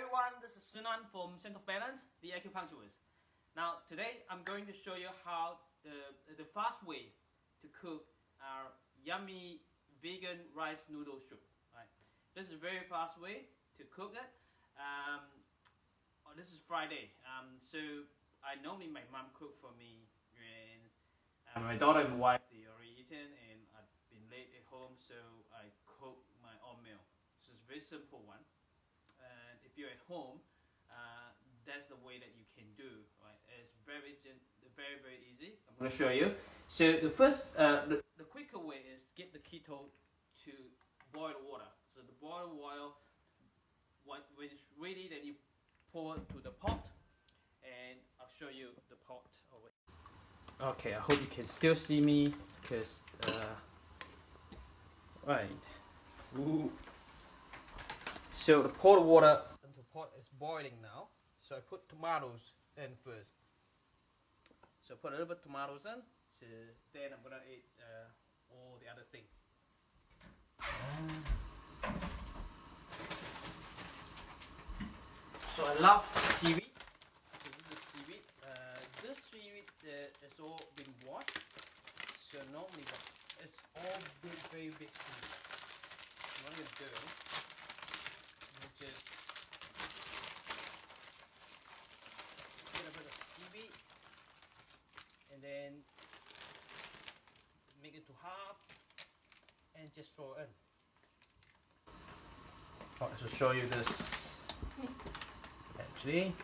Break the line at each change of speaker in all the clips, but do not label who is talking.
everyone, this is Sunan from Center of Balance, the acupuncturist. Now today I'm going to show you how the fast way to cook our yummy vegan rice noodle soup. Right? This is a very fast way to cook it. This is Friday, so I normally my mom cook for me, and my daughter and wife they already eaten, and I've been late at home, so I cook my own meal. So it's a very simple one. And if you're at home, that's the way that you can do. Right? It's very easy. I'm going to show you. So the first, the quicker way is get the keto to boil water. So the boiled water, when it's ready, then you pour it to the pot, and I'll show you the pot over here. Okay, I hope you can still see me, because right. Ooh. So the pot water into the pot is boiling now. So I put tomatoes in first. So put a little bit of tomatoes in. So then I'm gonna eat all the other things. So I love seaweed. So this is seaweed. This seaweed is all been washed. So normally it's all big, very big seaweed. So what I'm gonna do, just get a bit of seaweed and then make it to half and just throw it in. I'll just show you this actually.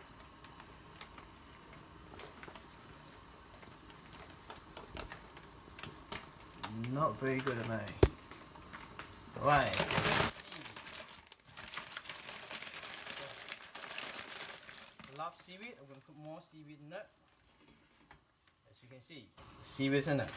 Not very good am I? Right. Love seaweed. I'm going to put more seaweed in it. As you can see, the seaweed's in it.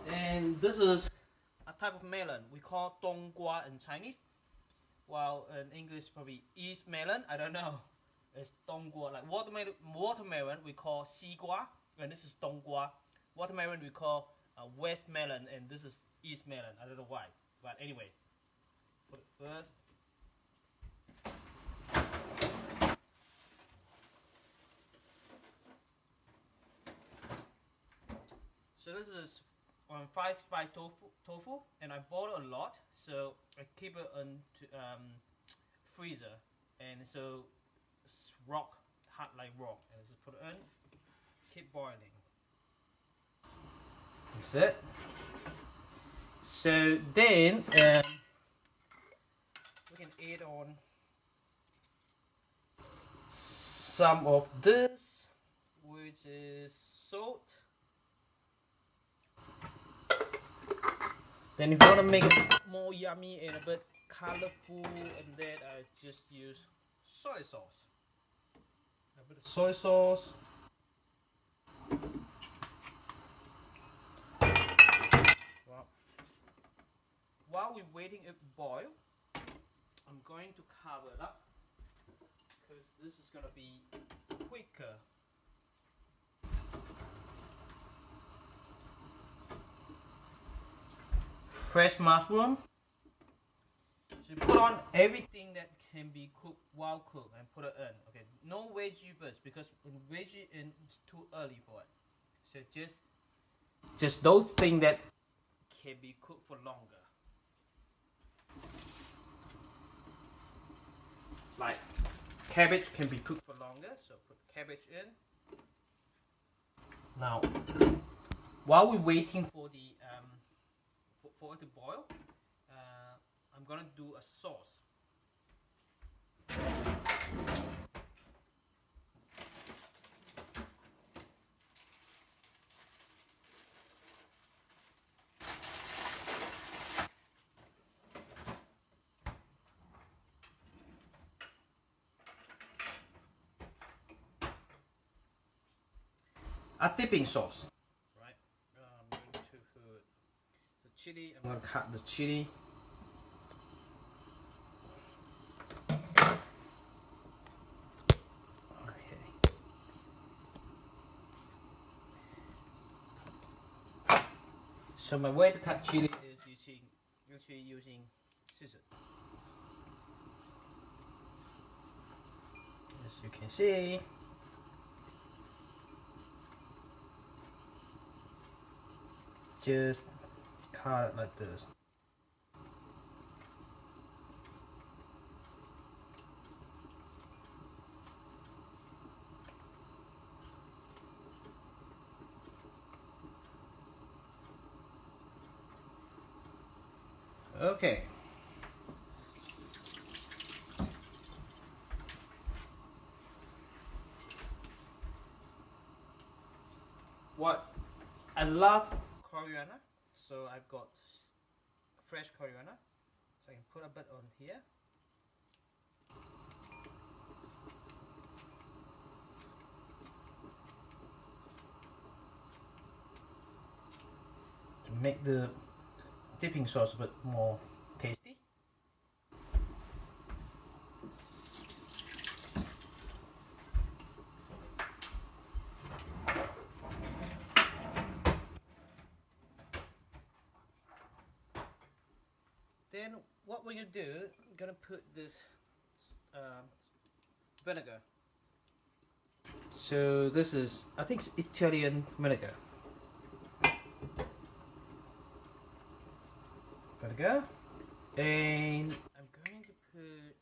And this is a type of melon we call donggua in Chinese, while in English probably East melon. I don't know. It's donggua. Like watermelon we call xigua, and this is donggua. Watermelon we call west melon, and this is east melon. I don't know why, but anyway, put it first. So this is 5-by tofu, and I bought a lot, so I keep it in freezer, and so it's hot like rock, and just put it in, keep boiling. That's it. So then we can add on some of this, which is salt. Then if you want to make it more yummy and a bit colorful, and then I just use soy sauce. A bit of soy sauce. Well, while we're waiting it to boil, I'm going to cover it up because this is going to be quicker. Fresh mushroom. So you put on everything that can be cooked while cooked and put it in. Okay, no veggie first because when veggie in it's too early for it. So just those things that can be cooked for longer. Like cabbage can be cooked for longer, so put cabbage in. Now, while we're waiting for the for it to boil, I'm gonna do a sauce. A dipping sauce. Right. I'm going to put the chili. I'm going to cut the chili. Okay. So my way to cut chili is using scissors. As you can see, just cut it like this. Okay. What I love coriander, so I've got fresh coriander, so I can put a bit on here. To make the dipping sauce a bit more tasty. Then what we're gonna do, I'm gonna put this vinegar. So this is, I think it's Italian vinegar. Vinegar, and I'm going to put.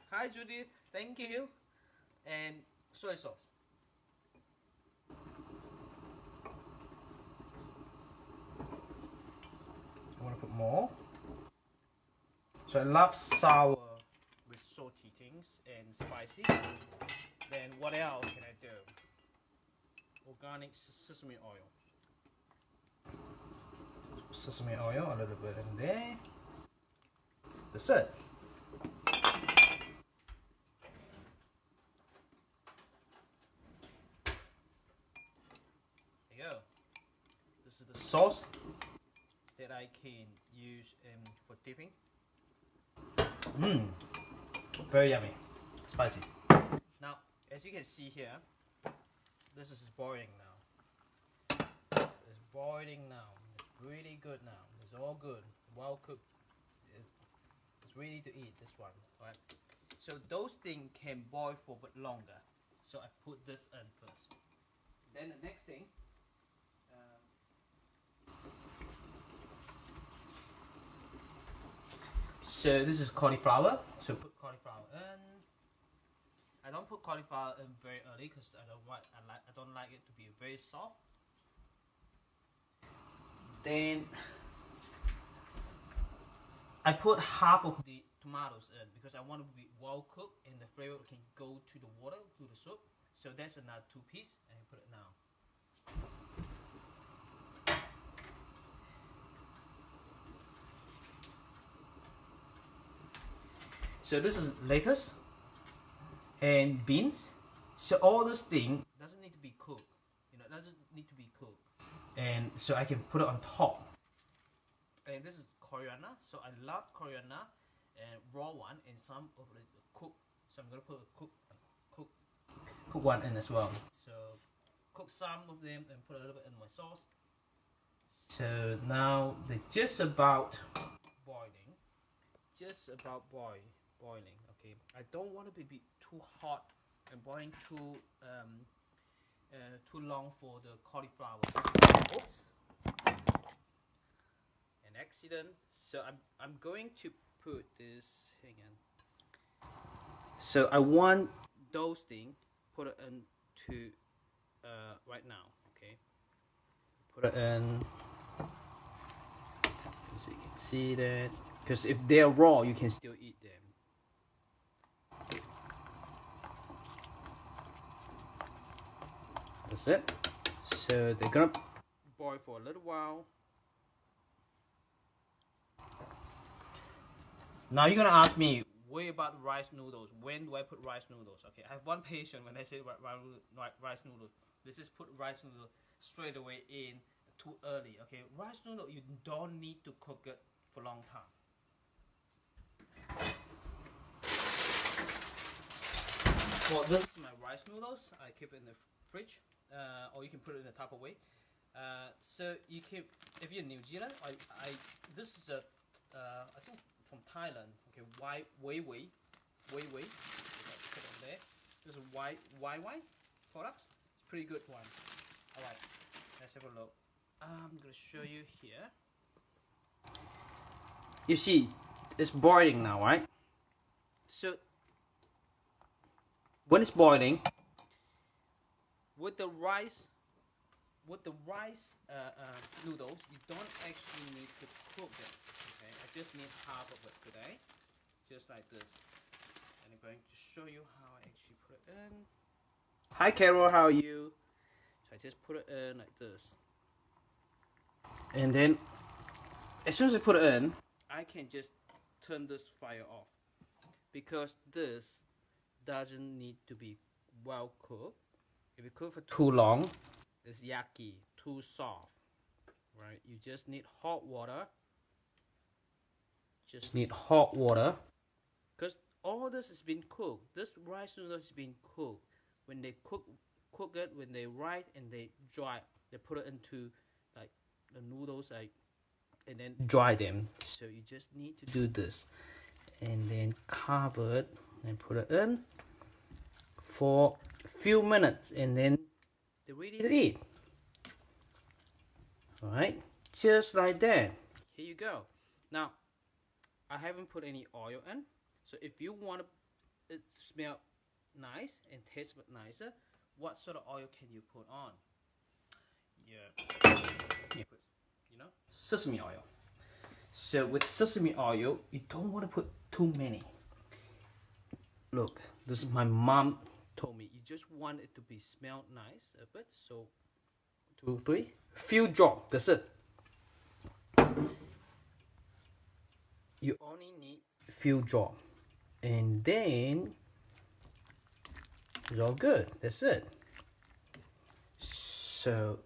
Hi Judith, thank you, and soy sauce. I want to put more. So I love sour with salty things and spicy. Then what else can I do? Organic sesame oil. Sesame oil, a little bit in there. That's it. There you go. This is the sauce that I can use for dipping. Very yummy, spicy. Now, as you can see here, this is boiling now. It's boiling now. It's really good now. It's all good, well cooked. It's ready to eat. This one, right? So those things can boil for a bit longer. So I put this in first. Then the next thing. So this is cauliflower. So put cauliflower in. I don't put cauliflower in very early because I don't like it to be very soft. Then I put half of the tomatoes in because I want it to be well cooked and the flavor can go to the water, to the soup. So that's another 2 pieces, and I put it now. So this is lettuce and beans. So all this thing doesn't need to be cooked. Doesn't need to be cooked. And so I can put it on top. And this is coriander. So I love coriander and raw one and some of it cooked. So I'm gonna put a cook one in as well. So cook some of them and put a little bit in my sauce. So now they're just about boiling. Just about boiling. Okay, I don't want it to be too hot and boiling too long for the cauliflower. Oops, an accident. So I'm going to put this. Hang on. So I want those things put it into right now. Okay, put it in. So you can see that, because if they're raw, you can still eat them. That's it. So they're gonna boil for a little while. Now you're gonna ask me, what about rice noodles? When do I put rice noodles? Okay, I have one patient when I say rice noodles. This is put rice noodle straight away in too early. Okay, rice noodle, you don't need to cook it for a long time. Well, this is my rice noodles. I keep it in the fridge. or you can put it in a Tupperware. So you can, if you're in New Zealand, this is a I think from Thailand. Okay, Wei. Put on there. This is Y products. It's a pretty good one. All right, let's have a look. I'm gonna show you here. You see, it's boiling now, right? So when it's boiling, with the rice noodles, you don't actually need to cook them. Okay, I just need half of it today, just like this. And I'm going to show you how I actually put it in. Hi Carol, how are you? So I just put it in like this. And then, as soon as I put it in, I can just turn this fire off. Because this doesn't need to be well cooked. If you cook for too long, it's yucky, too soft, right? You just need hot water. Because all this has been cooked. This rice noodle has been cooked. When they cook it, when they rice and they dry, they put it into like the noodles, like, and then dry them. So you just need to do this, and then cover it and put it in for a few minutes, and then they're ready to eat. Alright, just like that. Here you go. Now, I haven't put any oil in, so if you want it to smell nice and taste a bit nicer, what sort of oil can you put on? Yeah, you know, sesame oil. So with sesame oil, you don't want to put too many. Look, this is my mom told me, you just want it to be smelled nice a bit. So 2, 3, few drops, that's it. You only need a few drops, and then it's all good. That's it. So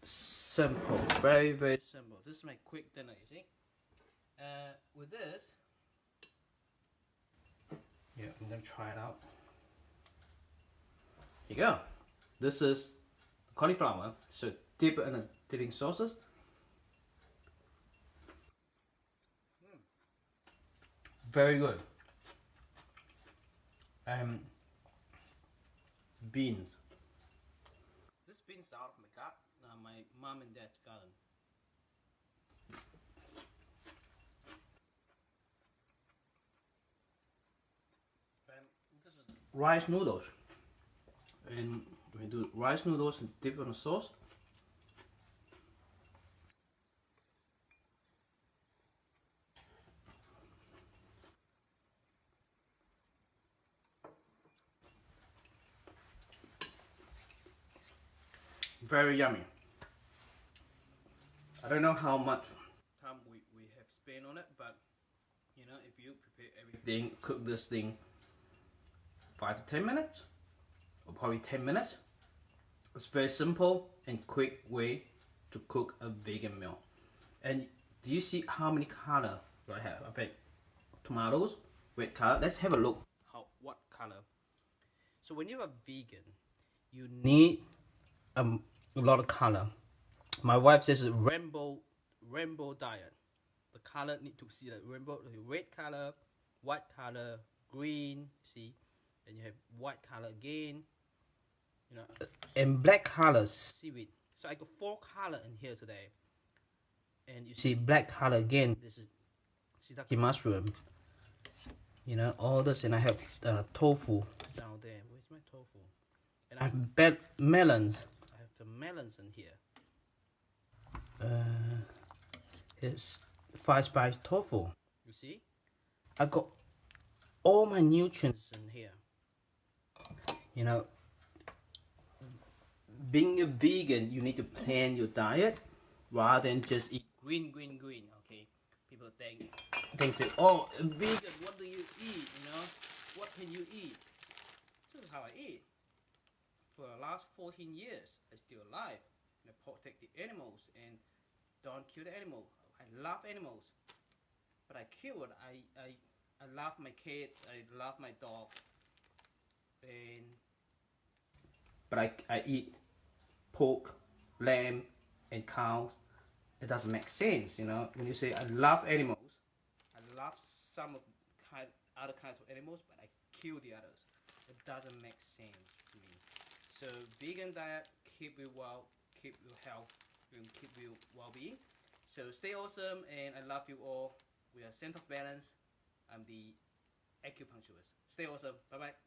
simple, very, very simple. This is my quick dinner, you see. With this, yeah, I'm gonna try it out. Here you go. This is cauliflower. So dip it in a dipping sauces. Very good. Beans. This beans out of my garden, my mom and dad's garden. This is rice noodles, and we do rice noodles and dip in the sauce. Very yummy. I don't know how much time we have spent on it, but you know, if you prepare everything, cook this thing 5 to 10 minutes, or probably 10 minutes. It's very simple and quick way to cook a vegan meal. And do you see how many color I have? I bet tomatoes, red color. Let's have a look. What color? So when you're a vegan, you need a lot of color. My wife says it's rainbow diet. The color need to see the rainbow, red color, white color, green. See, and you have white color again. You know, and black colors, seaweed. So I got 4 color in here today. And you see black color again. This is shiitake mushroom. You know, all this, and I have tofu down there. Where's my tofu? And I have melons. I have the melons in here. It's 5-spice tofu. You see, I got all my nutrients in here. You know, being a vegan, you need to plan your diet rather than just eat green. Okay, people think say, oh, a vegan, what do you eat? You know, what can you eat? This is how I eat. For the last 14 years, I'm still alive. And I protect the animals and don't kill the animal. I love animals, but I kill it. I love my kids. I love my dog. But I eat pork, lamb, and cows. It doesn't make sense, you know. When you say I love animals, I love some of other kinds of animals, but I kill the others. It doesn't make sense to me. So vegan diet, keep you well, keep you health, and keep you well-being. So stay awesome, and I love you all. We are Center of Balance. I'm the acupuncturist. Stay awesome. Bye bye.